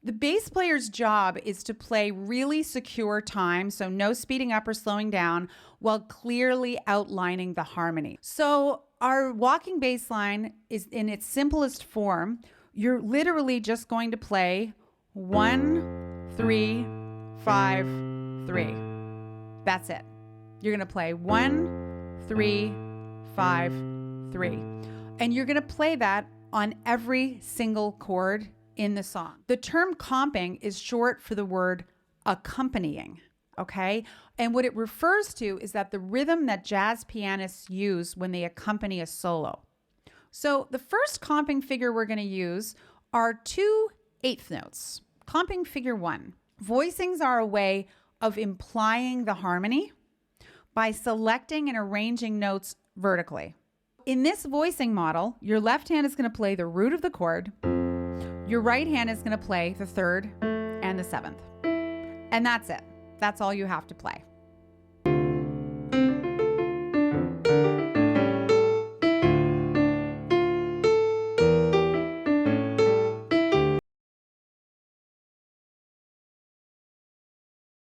The bass player's job is to play really secure time, so no speeding up or slowing down, while clearly outlining the harmony. So our walking bass line is in its simplest form. You're literally just going to play 1, 3, 5, 3. That's it. You're going to play 1, 3, 5, 3. And you're going to play that on every single chord in the song. The term comping is short for the word accompanying, okay? And what it refers to is that the rhythm that jazz pianists use when they accompany a solo. So the first comping figure we're going to use are 2 eighth notes. Comping figure 1. Voicings are a way of implying the harmony by selecting and arranging notes vertically. In this voicing model, your left hand is going to play the root of the chord. Your right hand is going to play the 3rd and the 7th. And that's it. That's all you have to play.